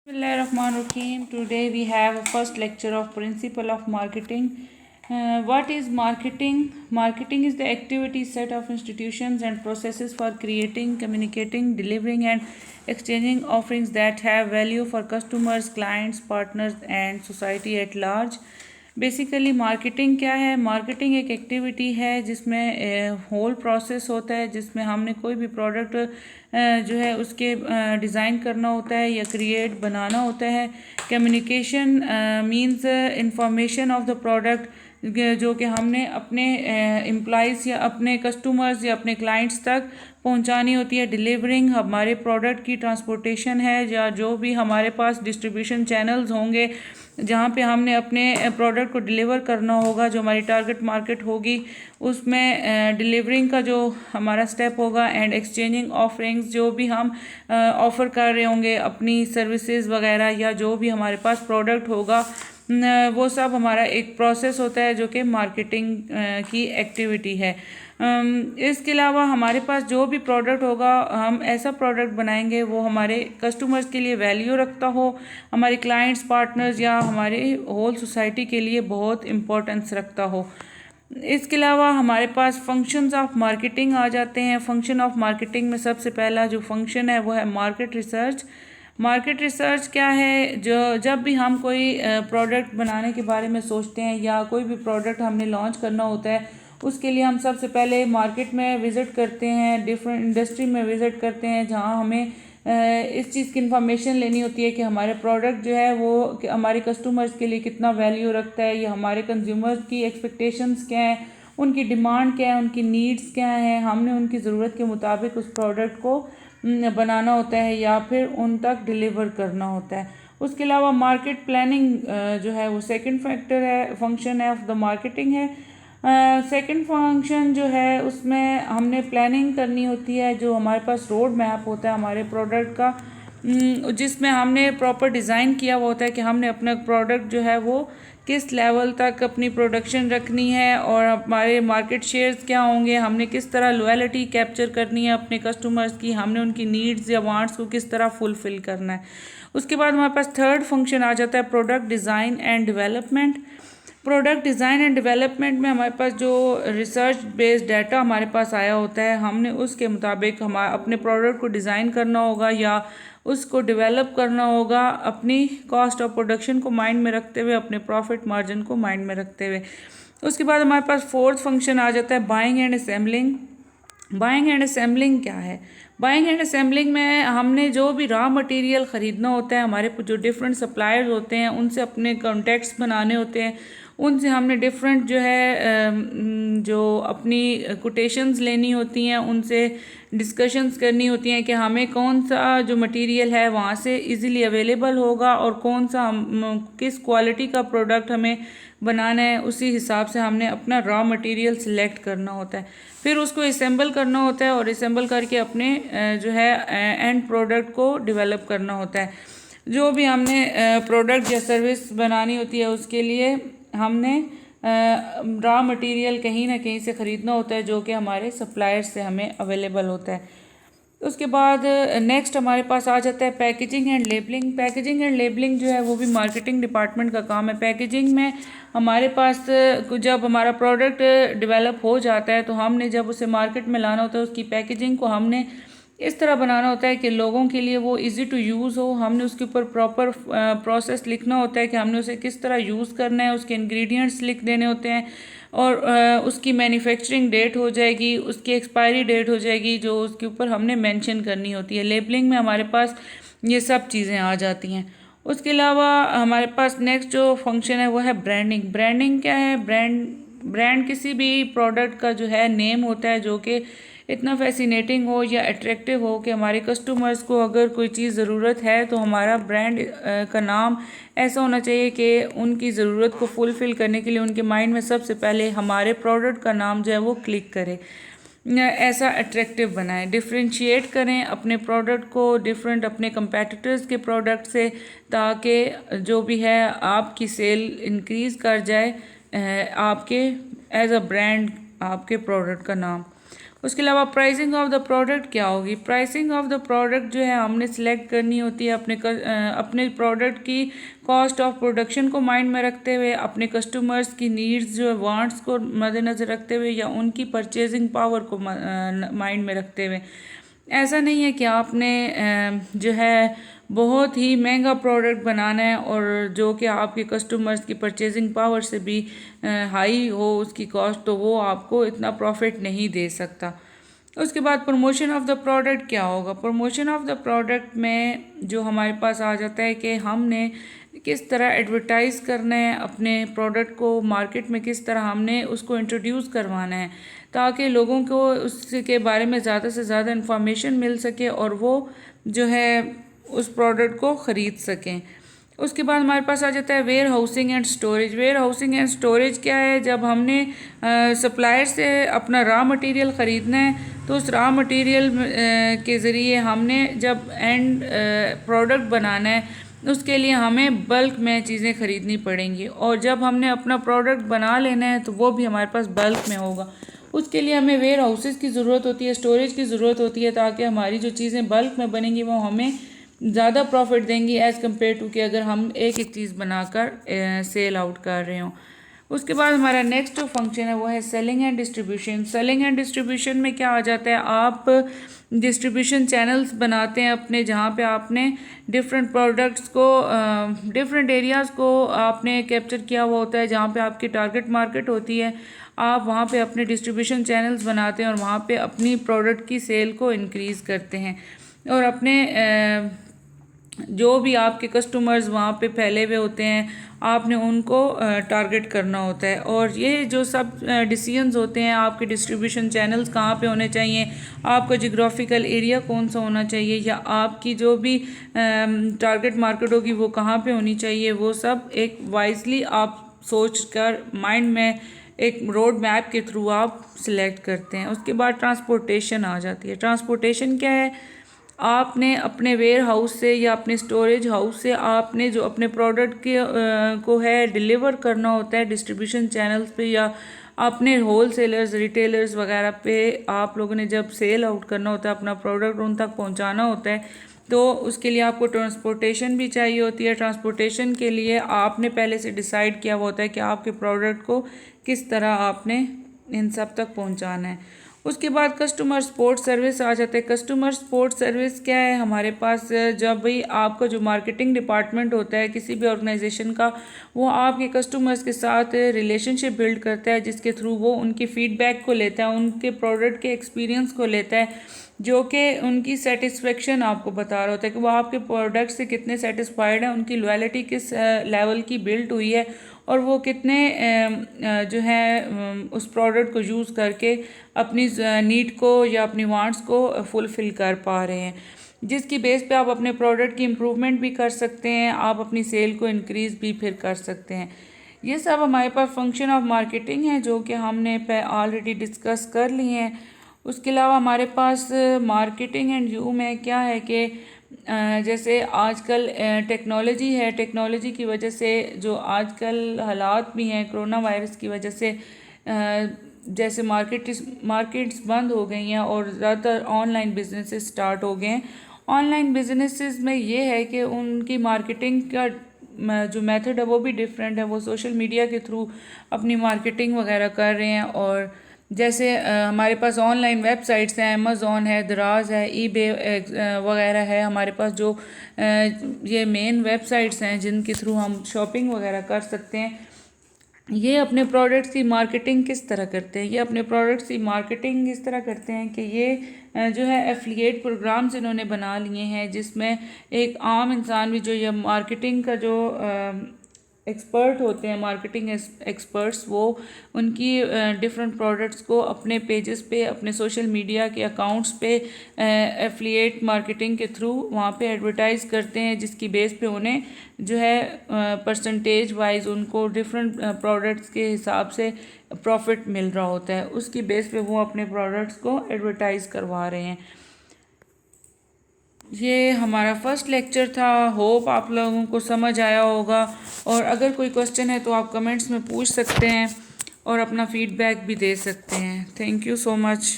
Bismillahirrahmanirrahim. Today we have a first lecture of Principle of Marketing. What is marketing? Marketing is the activity set of institutions and processes for creating, communicating, delivering and exchanging offerings that have value for customers, clients, partners and society at large. Basically marketing क्या है? Marketing एक activity है जिसमें whole process होता है, जिसमें हमने कोई भी प्रोडक्ट जो है उसके डिज़ाइन करना होता है या क्रिएट बनाना होता है। Communication means information of the product जो कि हमने अपने एम्प्लॉइज़ या अपने कस्टमर्स या अपने क्लाइंट्स तक पहुंचानी होती है। डिलीवरिंग हमारे प्रोडक्ट की ट्रांसपोर्टेशन है, या जो भी हमारे पास डिस्ट्रीब्यूशन चैनल्स होंगे जहाँ पे हमने अपने प्रोडक्ट को डिलीवर करना होगा, जो हमारी टारगेट मार्केट होगी उसमें डिलीवरिंग का जो हमारा स्टेप होगा, एंड एक्सचेंजिंग ऑफरिंग्स जो भी हम ऑफ़र कर रहे होंगे अपनी सर्विसेज वगैरह, या जो भी हमारे पास प्रोडक्ट होगा वो सब हमारा एक प्रोसेस होता है जो कि मार्केटिंग की एक्टिविटी है। इसके अलावा हमारे पास जो भी प्रोडक्ट होगा, हम ऐसा प्रोडक्ट बनाएंगे वो हमारे कस्टमर्स के लिए वैल्यू रखता हो, हमारे क्लाइंट्स, पार्टनर्स या हमारे होल सोसाइटी के लिए बहुत इम्पोर्टेंस रखता हो। इसके अलावा हमारे पास फंक्शंस ऑफ मार्केटिंग आ जाते हैं। फंक्शन ऑफ मार्केटिंग में सबसे पहला जो फंक्शन है वो है मार्केट रिसर्च। मार्केट रिसर्च क्या है? जब भी हम कोई प्रोडक्ट बनाने के बारे में सोचते हैं या कोई भी प्रोडक्ट हमने लॉन्च करना होता है, उसके लिए हम सबसे पहले मार्केट में विज़िट करते हैं, डिफरेंट इंडस्ट्री में विज़िट करते हैं, जहां हमें इस चीज़ की इन्फॉर्मेशन लेनी होती है कि हमारे प्रोडक्ट जो है वो हमारे कस्टमर्स के लिए कितना वैल्यू रखता है, या हमारे कंज्यूमर्स की एक्सपेक्टेशंस क्या हैं, उनकी डिमांड क्या है, उनकी नीड्स क्या हैं। हमने उनकी ज़रूरत के मुताबिक उस प्रोडक्ट को बनाना होता है या फिर उन तक डिलीवर करना होता है। उसके अलावा मार्केट प्लानिंग जो है वो सेकंड फैक्टर है, फंक्शन है ऑफ द मार्केटिंग है। सेकंड फंक्शन जो है उसमें हमने प्लानिंग करनी होती है, जो हमारे पास रोड मैप होता है हमारे प्रोडक्ट का, जिसमें हमने प्रॉपर डिज़ाइन किया हुआ होता है कि हमने अपना प्रोडक्ट जो है वो किस लेवल तक अपनी प्रोडक्शन रखनी है और हमारे मार्केट शेयर्स क्या होंगे, हमने किस तरह लॉयल्टी कैप्चर करनी है अपने कस्टमर्स की, हमने उनकी नीड्स या वांट्स को किस तरह फुलफ़िल करना है। उसके बाद हमारे पास थर्ड फंक्शन आ जाता है product design and development. Product design and development में हमारे पास जो रिसर्च बेस्ड डाटा हमारे पास आया होता है, हमने उसके मुताबिक हम अपने प्रोडक्ट को डिज़ाइन करना होगा या उसको डेवलप करना होगा, अपनी कॉस्ट ऑफ प्रोडक्शन को माइंड में रखते हुए, अपने प्रॉफिट मार्जिन को माइंड में रखते हुए। उसके बाद हमारे पास फोर्थ फंक्शन आ जाता है buying and assembling. Buying and assembling क्या है? बाइंग एंड असेंबलिंग में हमने जो भी रॉ मटेरियल ख़रीदना होता है, हमारे जो डिफरेंट सप्लायर्स होते हैं उनसे अपने कॉन्टैक्ट्स बनाने होते हैं, उनसे हमने डिफरेंट जो है जो अपनी कोटेशंस लेनी होती हैं, उनसे डिस्कशंस करनी होती हैं कि हमें कौन सा जो मटेरियल है वहाँ से इजीली अवेलेबल होगा और कौन सा किस क्वालिटी का प्रोडक्ट हमें बनाना है, उसी हिसाब से हमने अपना रॉ मटेरियल सिलेक्ट करना होता है। फिर उसको असेंबल करना होता है और असेंबल करके अपने जो है एंड प्रोडक्ट को डेवलप करना होता है। जो भी हमने प्रोडक्ट या सर्विस बनानी होती है उसके लिए हमने रॉ मटेरियल कहीं ना कहीं से ख़रीदना होता है, जो कि हमारे सप्लायर से हमें अवेलेबल होता है। उसके बाद नेक्स्ट हमारे पास आ जाता है packaging and labelling. Packaging and labelling जो है वो भी मार्केटिंग डिपार्टमेंट का काम है। पैकेजिंग में हमारे पास जब हमारा प्रोडक्ट डेवलप हो जाता है तो हमने जब उसे मार्केट में लाना होता है, उसकी पैकेजिंग को हमने इस तरह बनाना होता है कि लोगों के लिए वो इजी टू यूज़ हो। हमने उसके ऊपर प्रॉपर प्रोसेस लिखना होता है कि हमने उसे किस तरह यूज़ करना है, उसके इंग्रेडिएंट्स लिख देने होते हैं और उसकी मैन्युफैक्चरिंग डेट हो जाएगी, उसकी एक्सपायरी डेट हो जाएगी, जो उसके ऊपर हमने मेंशन करनी होती है। लेबलिंग में हमारे पास ये सब चीज़ें आ जाती हैं। उसके अलावा हमारे पास नेक्स्ट जो फंक्शन है वो है ब्रांडिंग। ब्रांडिंग क्या है? ब्रांड किसी भी प्रोडक्ट का जो है नेम होता है, जो कि इतना फैसिनेटिंग हो या अट्रैक्टिव हो कि हमारे कस्टमर्स को अगर कोई चीज़ ज़रूरत है तो हमारा ब्रांड का नाम ऐसा होना चाहिए कि उनकी ज़रूरत को फुलफ़िल करने के लिए उनके माइंड में सबसे पहले हमारे प्रोडक्ट का नाम जो है वो क्लिक करे, ऐसा अट्रैक्टिव बनाएं। डिफ्रेंशिएट करें अपने प्रोडक्ट को डिफरेंट अपने कंपेटिटर्स के प्रोडक्ट से, ताकि जो भी है आपकी सेल इंक्रीज़ कर जाए आपके एज अ ब्रांड, आपके प्रोडक्ट का नाम। उसके अलावा प्राइसिंग ऑफ द प्रोडक्ट क्या होगी? प्राइसिंग ऑफ द प्रोडक्ट जो है हमने सिलेक्ट करनी होती है अपने प्रोडक्ट की कॉस्ट ऑफ प्रोडक्शन को माइंड में रखते हुए, अपने कस्टमर्स की नीड्स जो है वांट्स को मद्देनज़र रखते हुए, या उनकी परचेजिंग पावर को माइंड में रखते हुए। ऐसा नहीं है कि आपने जो है बहुत ही महंगा प्रोडक्ट बनाना है और जो कि आपके कस्टमर्स की परचेजिंग पावर से भी हाई हो उसकी कॉस्ट, तो वो आपको इतना प्रॉफिट नहीं दे सकता। उसके बाद प्रमोशन ऑफ द प्रोडक्ट क्या होगा? प्रमोशन ऑफ द प्रोडक्ट में जो हमारे पास आ जाता है कि हमने किस तरह एडवर्टाइज़ करना है अपने प्रोडक्ट को, मार्केट में किस तरह हमने उसको इंट्रोड्यूस करवाना है ताकि लोगों को उसके बारे में ज़्यादा से ज़्यादा इन्फॉर्मेशन मिल सके और वो जो है उस प्रोडक्ट को ख़रीद सकें। उसके बाद हमारे पास आ जाता है warehousing and storage. Warehousing and storage क्या है? जब हमने सप्लायर से अपना रॉ मटेरियल ख़रीदना है तो उस रॉ मटेरियल के ज़रिए हमने जब एंड प्रोडक्ट बनाना है उसके लिए हमें बल्क में चीज़ें ख़रीदनी पड़ेंगी, और जब हमने अपना प्रोडक्ट बना लेना है तो वो भी हमारे पास बल्क में होगा। उसके लिए हमें वेयर हाउसेस की ज़रूरत होती है, स्टोरेज की ज़रूरत होती है, ताकि हमारी जो चीज़ें बल्क में बनेंगी वो हमें ज़्यादा प्रॉफिट देंगी एज़ कम्पेयर टू कि अगर हम एक एक चीज़ बनाकर सेल आउट कर रहे हों। उसके बाद हमारा नेक्स्ट जो फंक्शन है वो है selling and distribution. Selling and distribution में क्या आ जाता है? आप डिस्ट्रीब्यूशन चैनल्स बनाते हैं अपने, जहाँ पे आपने डिफरेंट प्रोडक्ट्स को डिफरेंट एरियाज़ को आपने कैप्चर किया हुआ होता है, जहाँ पे आपकी टारगेट मार्केट होती है। आप वहाँ पे अपने डिस्ट्रीब्यूशन चैनल्स बनाते हैं और वहाँ पे अपनी प्रोडक्ट की सेल को इंक्रीज़ करते हैं, और अपने जो भी आपके कस्टमर्स वहाँ पे फैले हुए होते हैं आपने उनको टारगेट करना होता है। और ये जो सब डिसीजंस होते हैं, आपके डिस्ट्रीब्यूशन चैनल्स कहाँ पे होने चाहिए, आपका जियोग्राफिकल एरिया कौन सा होना चाहिए, या आपकी जो भी टारगेट मार्केट होगी वो कहाँ पे होनी चाहिए, वो सब एक वाइजली आप सोच कर माइंड में एक रोड मैप के थ्रू आप सिलेक्ट करते हैं। उसके बाद ट्रांसपोर्टेशन आ जाती है। ट्रांसपोर्टेशन क्या है? आपने अपने वेयर हाउस से या अपने स्टोरेज हाउस से आपने जो अपने प्रोडक्ट के को है डिलीवर करना होता है डिस्ट्रीब्यूशन चैनल्स पे, या अपने होल सेलर्स रिटेलर्स वगैरह पे आप लोगों ने जब सेल आउट करना होता है, अपना प्रोडक्ट उन तक पहुंचाना होता है, तो उसके लिए आपको ट्रांसपोर्टेशन भी चाहिए होती है। ट्रांसपोर्टेशन के लिए आपने पहले से डिसाइड किया हुआ होता है कि आपके प्रोडक्ट को किस तरह आपने इन सब तक पहुंचाना है। उसके बाद कस्टमर सपोर्ट सर्विस आ जाता है। कस्टमर सपोर्ट सर्विस क्या है? हमारे पास जब भी आपका जो मार्केटिंग डिपार्टमेंट होता है किसी भी ऑर्गेनाइजेशन का, वो आपके कस्टमर्स के साथ रिलेशनशिप बिल्ड करता है, जिसके थ्रू वो उनकी फीडबैक को लेता है, उनके प्रोडक्ट के एक्सपीरियंस को लेता है, जो कि उनकी सेटिस्फेक्शन आपको बता रहा होता है कि वो आपके प्रोडक्ट से कितने सेटिस्फाइड हैं, उनकी लॉयल्टी किस लेवल की बिल्ड हुई है, और वो कितने जो है उस प्रोडक्ट को यूज़ करके अपनी नीड को या अपनी वांट्स को फुलफ़िल कर पा रहे हैं, जिसकी बेस पे आप अपने प्रोडक्ट की इम्प्रूवमेंट भी कर सकते हैं, आप अपनी सेल को इंक्रीज़ भी फिर कर सकते हैं। ये सब हमारे पास फंक्शन ऑफ मार्केटिंग है जो कि हमने ऑलरेडी डिस्कस कर लिए हैं। उसके अलावा हमारे पास मार्केटिंग एंड यू में क्या है कि जैसे आजकल टेक्नोलॉजी है, टेक्नोलॉजी की वजह से जो आजकल हालात भी हैं कोरोना वायरस की वजह से, जैसे मार्केट्स बंद हो गई हैं और ज़्यादातर ऑनलाइन बिजनेसेस स्टार्ट हो गए हैं। ऑनलाइन बिजनेसेस में ये है कि उनकी मार्केटिंग का जो मेथड है वो भी डिफरेंट है, वो सोशल मीडिया के थ्रू अपनी मार्केटिंग वगैरह कर रहे हैं। और जैसे हमारे पास ऑनलाइन वेबसाइट्स हैं, अमेज़ॉन है, दराज है, ईबे वगैरह है, हमारे पास जो ये मेन वेबसाइट्स हैं जिनके थ्रू हम शॉपिंग वगैरह कर सकते हैं। ये अपने प्रोडक्ट्स की मार्केटिंग किस तरह करते हैं? ये अपने प्रोडक्ट्स की मार्केटिंग इस तरह करते हैं कि ये जो है एफिलिएट प्रोग्राम्स इन्होंने बना लिए हैं, जिसमें एक आम इंसान भी जो ये मार्केटिंग का जो एक्सपर्ट होते हैं, मार्केटिंग एक्सपर्ट्स, वो उनकी डिफरेंट प्रोडक्ट्स को अपने पेजेस पे, अपने सोशल मीडिया के अकाउंट्स पे एफिलिएट मार्केटिंग के थ्रू वहाँ पे एडवर्टाइज़ करते हैं, जिसकी बेस पे उन्हें जो है परसेंटेज वाइज उनको डिफरेंट प्रोडक्ट्स के हिसाब से प्रॉफिट मिल रहा होता है, उसकी बेस पे वो अपने प्रोडक्ट्स को एडवर्टाइज़ करवा रहे हैं। ये हमारा फर्स्ट लेक्चर था। होप आप लोगों को समझ आया होगा, और अगर कोई क्वेश्चन है तो आप कमेंट्स में पूछ सकते हैं और अपना फीडबैक भी दे सकते हैं। Thank you so much.